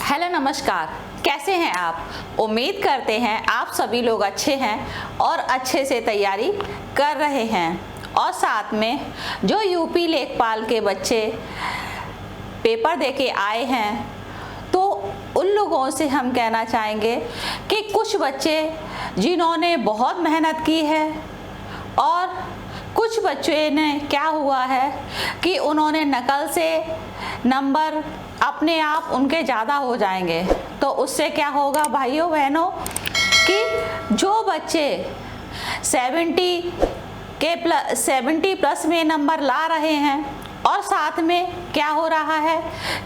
Hello नमस्कार, कैसे हैं आप। उम्मीद करते हैं आप सभी लोग अच्छे हैं और अच्छे से तैयारी कर रहे हैं। और साथ में जो यूपी लेखपाल के बच्चे पेपर देके आए हैं तो उन लोगों से हम कहना चाहेंगे कि कुछ बच्चे जिन्होंने बहुत मेहनत की है और कुछ बच्चे ने क्या हुआ है कि उन्होंने नकल से नंबर अपने आप उनके ज़्यादा हो जाएंगे। तो उससे क्या होगा भाइयों बहनों कि जो बच्चे 70 प्लस में नंबर ला रहे हैं और साथ में क्या हो रहा है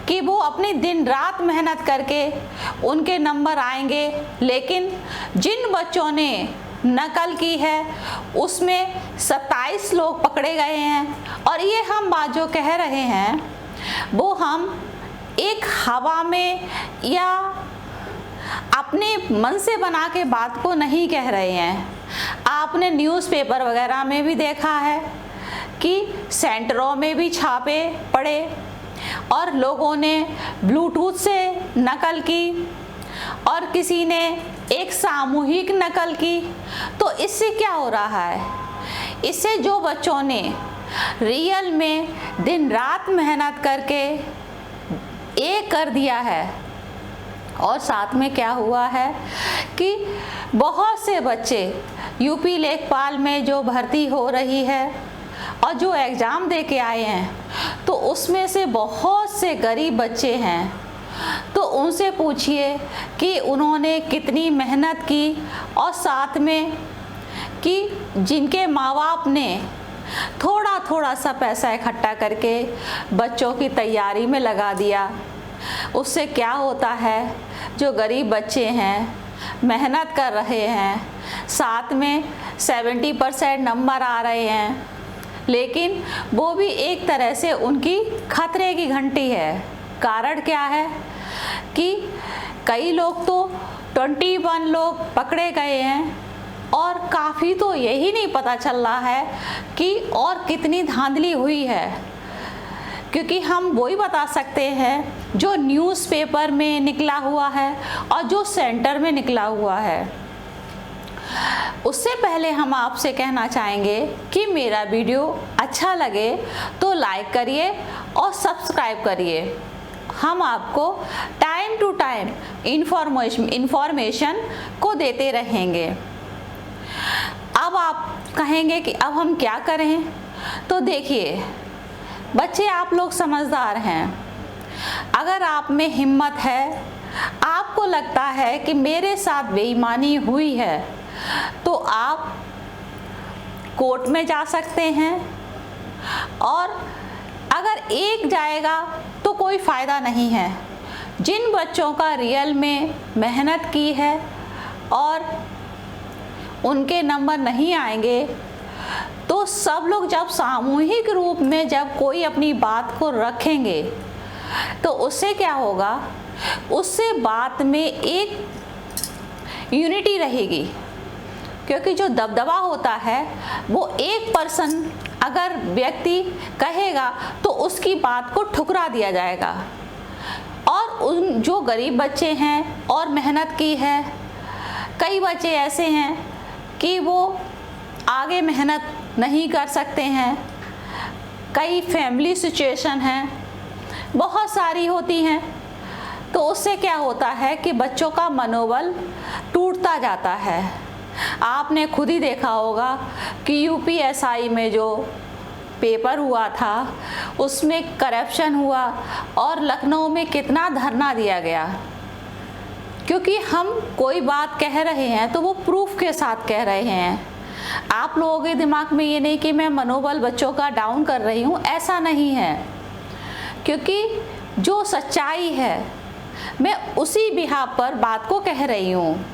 कि वो अपनी दिन रात मेहनत करके उनके नंबर आएंगे, लेकिन जिन बच्चों ने नकल की है उसमें 27 लोग पकड़े गए हैं। और ये हम बात जो कह रहे हैं वो हम एक हवा में या अपने मन से बना के बात को नहीं कह रहे हैं। आपने न्यूज़पेपर वगैरह में भी देखा है कि सेंटरों में भी छापे पड़े और लोगों ने ब्लूटूथ से नकल की और किसी ने एक सामूहिक नकल की। तो इससे क्या हो रहा है, इससे जो बच्चों ने रियल में दिन रात मेहनत करके एक कर दिया है और साथ में क्या हुआ है कि बहुत से बच्चे यूपी लेखपाल में जो भर्ती हो रही है और जो एग्ज़ाम दे के आए हैं तो उसमें से बहुत से गरीब बच्चे हैं। तो उनसे पूछिए कि उन्होंने कितनी मेहनत की और साथ में कि जिनके माँ बाप ने थोड़ा थोड़ा सा पैसा इकट्ठा करके बच्चों की तैयारी में लगा दिया। उससे क्या होता है, जो गरीब बच्चे हैं मेहनत कर रहे हैं, साथ में 70% नंबर आ रहे हैं, लेकिन वो भी एक तरह से उनकी खतरे की घंटी है। कारण क्या है कि कई लोग तो 21 लोग पकड़े गए हैं और काफ़ी तो यही नहीं पता चल रहा है कि और कितनी धांधली हुई है, क्योंकि हम वही बता सकते हैं जो न्यूज़पेपर में निकला हुआ है और जो सेंटर में निकला हुआ है। उससे पहले हम आपसे कहना चाहेंगे कि मेरा वीडियो अच्छा लगे तो लाइक करिए और सब्सक्राइब करिए। हम आपको टाइम टू टाइम इंफॉर्मेशन को देते रहेंगे। अब आप कहेंगे कि अब हम क्या करें, तो देखिए बच्चे आप लोग समझदार हैं। अगर आप में हिम्मत है, आपको लगता है कि मेरे साथ बेईमानी हुई है, तो आप कोर्ट में जा सकते हैं। और अगर एक जाएगा तो कोई फ़ायदा नहीं है। जिन बच्चों का रियल में मेहनत की है और उनके नंबर नहीं आएंगे, तो सब लोग जब सामूहिक रूप में जब कोई अपनी बात को रखेंगे तो उससे क्या होगा, उससे बात में एक यूनिटी रहेगी। क्योंकि जो दबदबा होता है वो एक पर्सन अगर व्यक्ति कहेगा तो उसकी बात को ठुकरा दिया जाएगा। और उन जो गरीब बच्चे हैं और मेहनत की है, कई बच्चे ऐसे हैं कि वो आगे मेहनत नहीं कर सकते हैं, कई फैमिली सिचुएशन हैं, बहुत सारी होती हैं। तो उससे क्या होता है कि बच्चों का मनोबल टूटता जाता है। आपने खुद ही देखा होगा कि यूपीएसआई में जो पेपर हुआ था उसमें करप्शन हुआ और लखनऊ में कितना धरना दिया गया। क्योंकि हम कोई बात कह रहे हैं तो वो प्रूफ के साथ कह रहे हैं। आप लोगों के दिमाग में ये नहीं कि मैं मनोबल बच्चों का डाउन कर रही हूँ, ऐसा नहीं है। क्योंकि जो सच्चाई है मैं उसी बिहाफ पर बात को कह रही हूँ।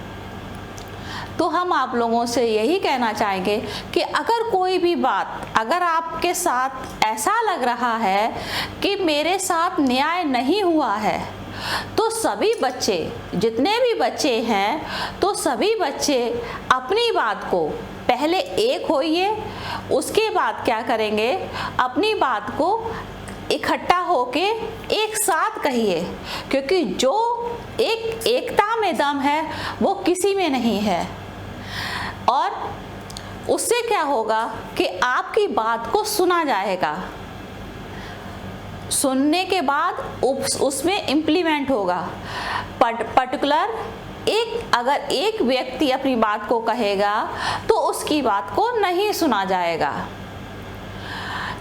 तो हम आप लोगों से यही कहना चाहेंगे कि अगर कोई भी बात अगर आपके साथ ऐसा लग रहा है कि मेरे साथ न्याय नहीं हुआ है, तो सभी बच्चे जितने भी बच्चे हैं तो सभी बच्चे अपनी बात को पहले एक होइए, उसके बाद क्या करेंगे, अपनी बात को इकट्ठा होके एक साथ कहिए, क्योंकि जो एकता में दम है वो किसी में नहीं है। और उससे क्या होगा कि आपकी बात को सुना जाएगा, सुनने के बाद उसमें इम्प्लीमेंट होगा। पर्टिकुलर अगर एक व्यक्ति अपनी बात को कहेगा तो उसकी बात को नहीं सुना जाएगा,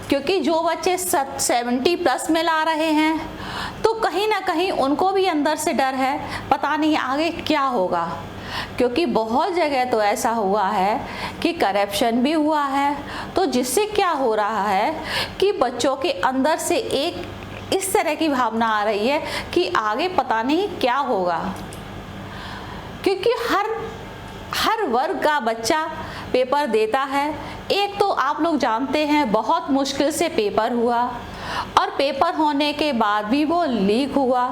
क्योंकि जो बच्चे 70+ में ला रहे हैं तो कहीं ना कहीं उनको भी अंदर से डर है, पता नहीं आगे क्या होगा। क्योंकि बहुत जगह तो ऐसा हुआ है कि करप्शन भी हुआ है, तो जिससे क्या हो रहा है कि बच्चों के अंदर से एक इस तरह की भावना आ रही है कि आगे पता नहीं क्या होगा। क्योंकि हर वर्ग का बच्चा पेपर देता है। एक तो आप लोग जानते हैं बहुत मुश्किल से पेपर हुआ, और पेपर होने के बाद भी वो लीक हुआ।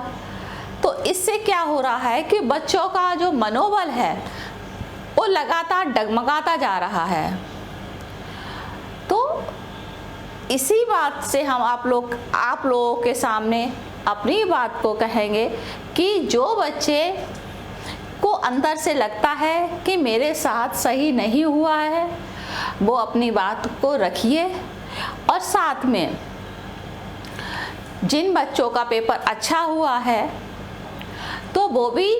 तो इससे क्या हो रहा है कि बच्चों का जो मनोबल है वो लगातार डगमगाता जा रहा है। तो इसी बात से हम आप लोगों के सामने अपनी बात को कहेंगे कि जो बच्चे को अंदर से लगता है कि मेरे साथ सही नहीं हुआ है, वो अपनी बात को रखिए। और साथ में जिन बच्चों का पेपर अच्छा हुआ है तो वो भी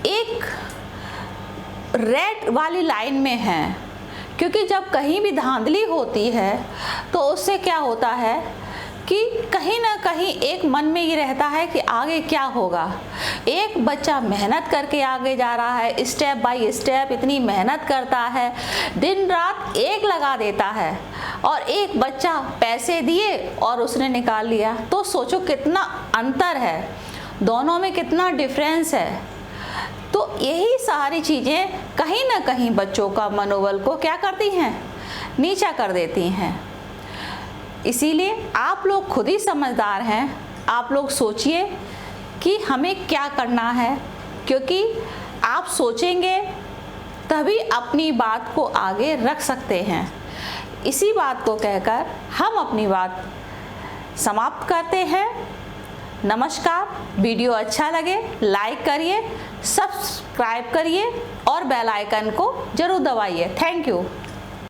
एक रेड वाली लाइन में है, क्योंकि जब कहीं भी धांधली होती है तो उससे क्या होता है कि कहीं ना कहीं एक मन में ये रहता है कि आगे क्या होगा। एक बच्चा मेहनत करके आगे जा रहा है, स्टेप बाय स्टेप इतनी मेहनत करता है, दिन रात एक लगा देता है, और एक बच्चा पैसे दिए और उसने निकाल लिया। तो सोचो कितना अंतर है, दोनों में कितना डिफरेंस है। तो यही सारी चीज़ें कहीं ना कहीं बच्चों का मनोबल को क्या करती हैं, नीचा कर देती हैं। इसीलिए आप लोग खुद ही समझदार हैं, आप लोग सोचिए कि हमें क्या करना है, क्योंकि आप सोचेंगे तभी अपनी बात को आगे रख सकते हैं। इसी बात को कहकर हम अपनी बात समाप्त करते हैं। नमस्कार। वीडियो अच्छा लगे लाइक करिए, सब्सक्राइब करिए और बेल आइकन को जरूर दबाइए। Thank you.